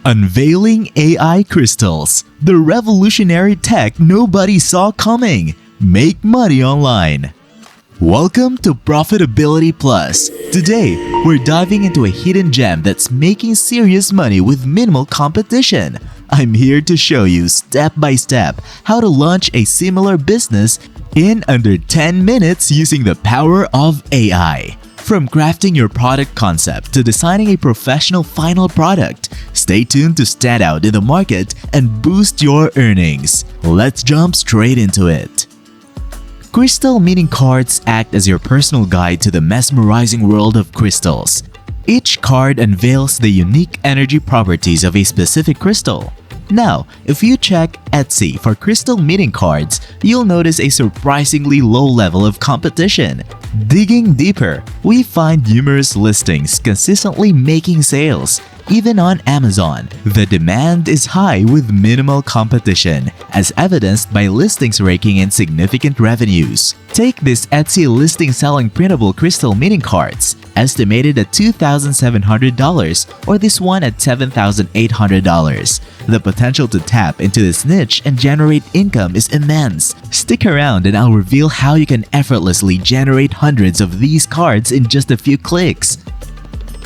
Unveiling AI crystals, the revolutionary tech nobody saw coming. Make money online. Welcome to Profitability Plus. Today, we're diving into a hidden gem that's making serious money with minimal competition. I'm here to show you step by step how to launch a similar business in under 10 minutes using the power of AI. From crafting your product concept to designing a professional final product, stay tuned to stand out in the market and boost your earnings. Let's jump straight into it. Crystal meaning cards act as your personal guide to the mesmerizing world of crystals. Each card unveils the unique energy properties of a specific crystal. Now, if you check Etsy for crystal meaning cards, you'll notice a surprisingly low level of competition. Digging deeper, we find numerous listings consistently making sales. Even on Amazon, the demand is high with minimal competition, as evidenced by listings raking in significant revenues. Take this Etsy listing selling printable crystal meaning cards, estimated at $2,700, or this one at $7,800. The potential to tap into this niche and generate income is immense. Stick around and I'll reveal how you can effortlessly generate hundreds of these cards in just a few clicks.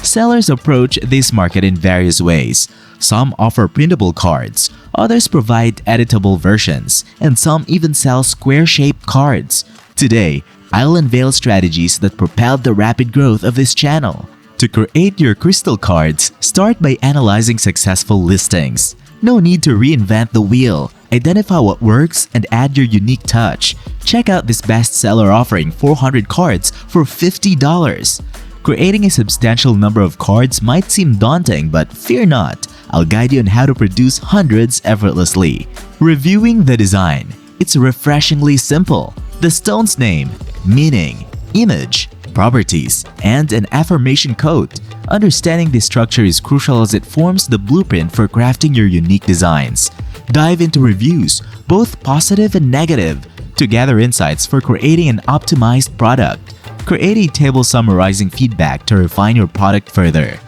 Sellers approach this market in various ways. Some offer printable cards, others provide editable versions, and some even sell square-shaped cards. Today, I'll unveil strategies that propelled the rapid growth of this channel. To create your crystal cards, start by analyzing successful listings. No need to reinvent the wheel. Identify what works and add your unique touch. Check out this bestseller offering 400 cards for $50. Creating a substantial number of cards might seem daunting, but fear not. I'll guide you on how to produce hundreds effortlessly. Reviewing the design. It's refreshingly simple. The stone's name, meaning, image, properties, and an affirmation code. Understanding this structure is crucial as it forms the blueprint for crafting your unique designs. Dive into reviews, both positive and negative, to gather insights for creating an optimized product. Create a table summarizing feedback to refine your product further.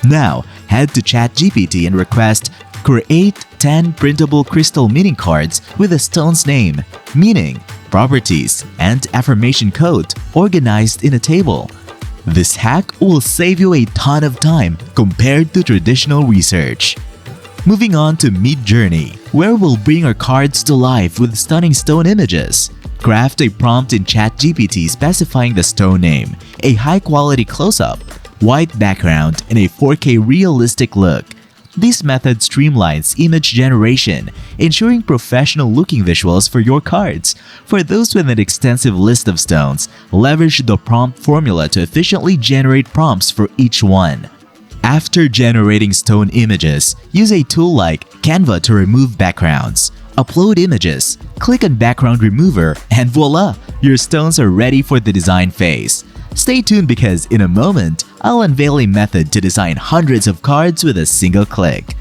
Now, head to ChatGPT and request create 10 printable crystal meaning cards with a stone's name, meaning, properties, and affirmation code organized in a table. This hack will save you a ton of time compared to traditional research. Moving on to Mid-Journey, where we'll bring our cards to life with stunning stone images. Craft a prompt in ChatGPT specifying the stone name, a high-quality close-up, white background, and a 4K realistic look. This method streamlines image generation, ensuring professional-looking visuals for your cards. For those with an extensive list of stones, leverage the prompt formula to efficiently generate prompts for each one. After generating stone images, use a tool like Canva to remove backgrounds. Upload images, click on Background Remover, and voila! Your stones are ready for the design phase. Stay tuned because in a moment, I'll unveil a method to design hundreds of cards with a single click.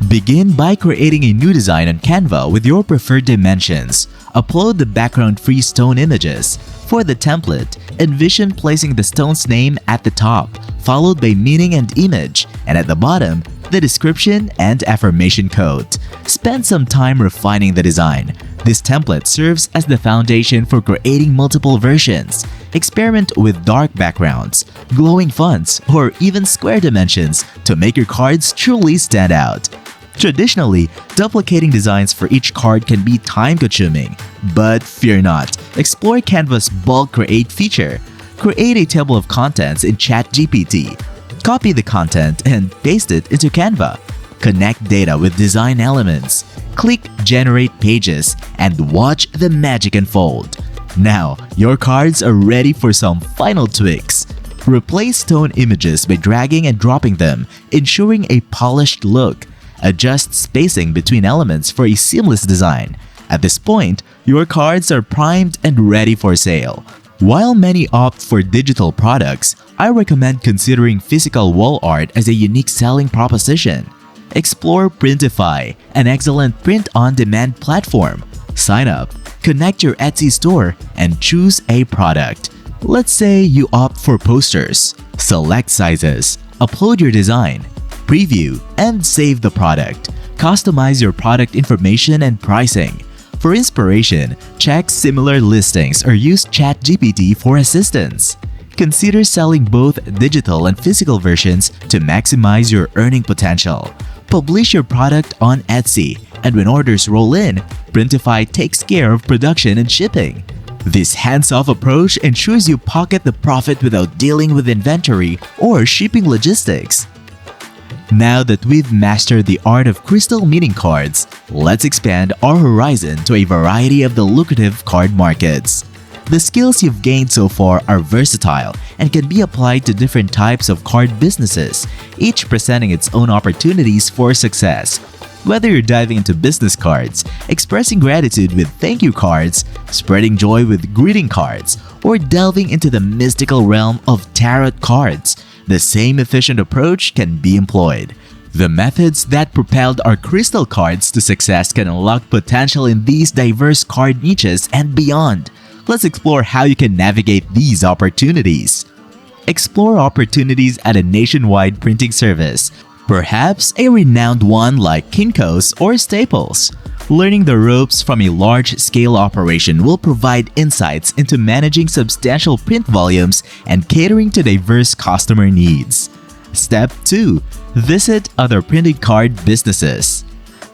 Begin by creating a new design on Canva with your preferred dimensions. Upload the background-free stone images. For the template, envision placing the stone's name at the top, followed by meaning and image, and at the bottom, the description and affirmation code. Spend some time refining the design. This template serves as the foundation for creating multiple versions. Experiment with dark backgrounds, glowing fonts, or even square dimensions to make your cards truly stand out. Traditionally, duplicating designs for each card can be time-consuming, but fear not. Explore Canva's Bulk Create feature. Create a table of contents in ChatGPT. Copy the content and paste it into Canva. Connect data with design elements. Click Generate Pages and watch the magic unfold. Now, your cards are ready for some final tweaks. Replace stone images by dragging and dropping them, ensuring a polished look. Adjust spacing between elements for a seamless design. At this point, your cards are primed and ready for sale. While many opt for digital products, I recommend considering physical wall art as a unique selling proposition. Explore Printify, an excellent print-on-demand platform. Sign up, connect your Etsy store, and choose a product. Let's say you opt for posters. Select sizes, upload your design, preview, and save the product. Customize your product information and pricing. For inspiration, check similar listings or use ChatGPT for assistance. Consider selling both digital and physical versions to maximize your earning potential. Publish your product on Etsy, and when orders roll in, Printify takes care of production and shipping. This hands-off approach ensures you pocket the profit without dealing with inventory or shipping logistics. Now that we've mastered the art of crystal meaning cards, let's expand our horizon to a variety of the lucrative card markets. The skills you've gained so far are versatile and can be applied to different types of card businesses, each presenting its own opportunities for success. Whether you're diving into business cards, expressing gratitude with thank you cards, spreading joy with greeting cards, or delving into the mystical realm of tarot cards, the same efficient approach can be employed. The methods that propelled our crystal cards to success can unlock potential in these diverse card niches and beyond. Let's explore how you can navigate these opportunities. Explore opportunities at a nationwide printing service, perhaps a renowned one like Kinko's or Staples. Learning the ropes from a large-scale operation will provide insights into managing substantial print volumes and catering to diverse customer needs. Step 2. Visit other printing card businesses.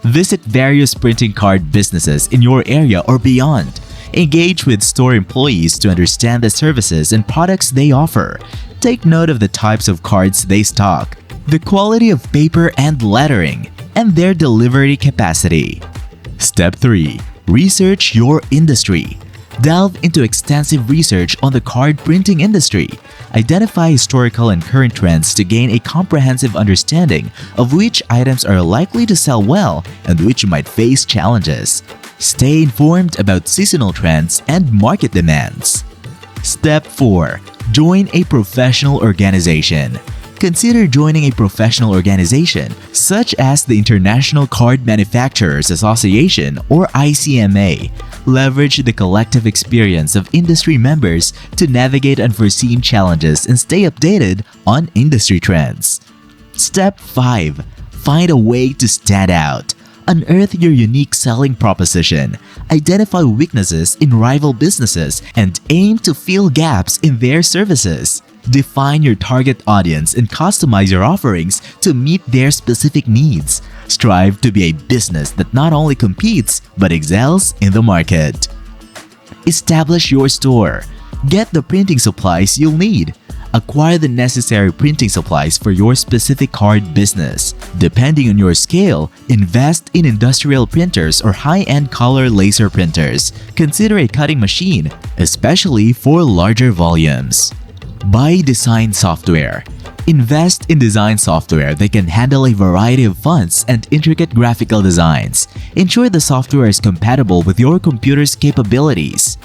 Visit various printing card businesses in your area or beyond. Engage with store employees to understand the services and products they offer. Take note of the types of cards they stock, the quality of paper and lettering, and their delivery capacity. Step 3. Research your industry. Delve into extensive research on the card printing industry. Identify historical and current trends to gain a comprehensive understanding of which items are likely to sell well and which might face challenges. Stay informed about seasonal trends and market demands. Step 4. Join a professional organization. Consider joining a professional organization such as the International Card Manufacturers Association or ICMA. Leverage the collective experience of industry members to navigate unforeseen challenges and stay updated on industry trends. Step 5. Find a way to stand out. Unearth your unique selling proposition. Identify weaknesses in rival businesses and aim to fill gaps in their services. Define your target audience and customize your offerings to meet their specific needs. Strive to be a business that not only competes but excels in the market. Establish your store. Get the printing supplies you'll need. Acquire the necessary printing supplies for your specific card business. Depending on your scale, invest in industrial printers or high-end color laser printers. Consider a cutting machine, especially for larger volumes. Buy design software. Invest in design software that can handle a variety of fonts and intricate graphical designs. Ensure the software is compatible with your computer's capabilities.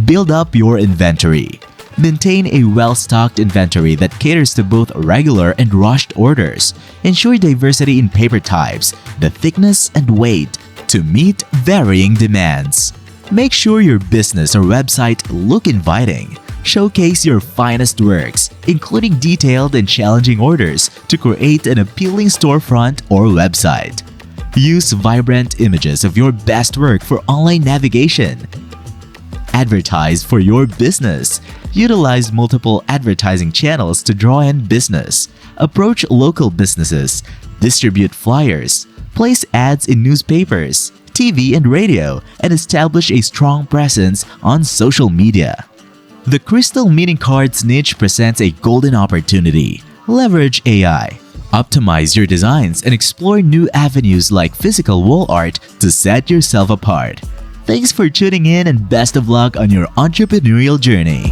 Build up your inventory. Maintain a well-stocked inventory that caters to both regular and rushed orders. Ensure diversity in paper types, the thickness and weight to meet varying demands. Make sure your business or website look inviting. Showcase your finest works, including detailed and challenging orders to create an appealing storefront or website. Use vibrant images of your best work for online navigation. Advertise for your business. Utilize multiple advertising channels to draw in business. Approach local businesses. Distribute flyers. Place ads in newspapers, TV and radio, and establish a strong presence on social media. The Crystal Meaning Cards niche presents a golden opportunity. Leverage AI. Optimize your designs and explore new avenues like physical wall art to set yourself apart. Thanks for tuning in and best of luck on your entrepreneurial journey.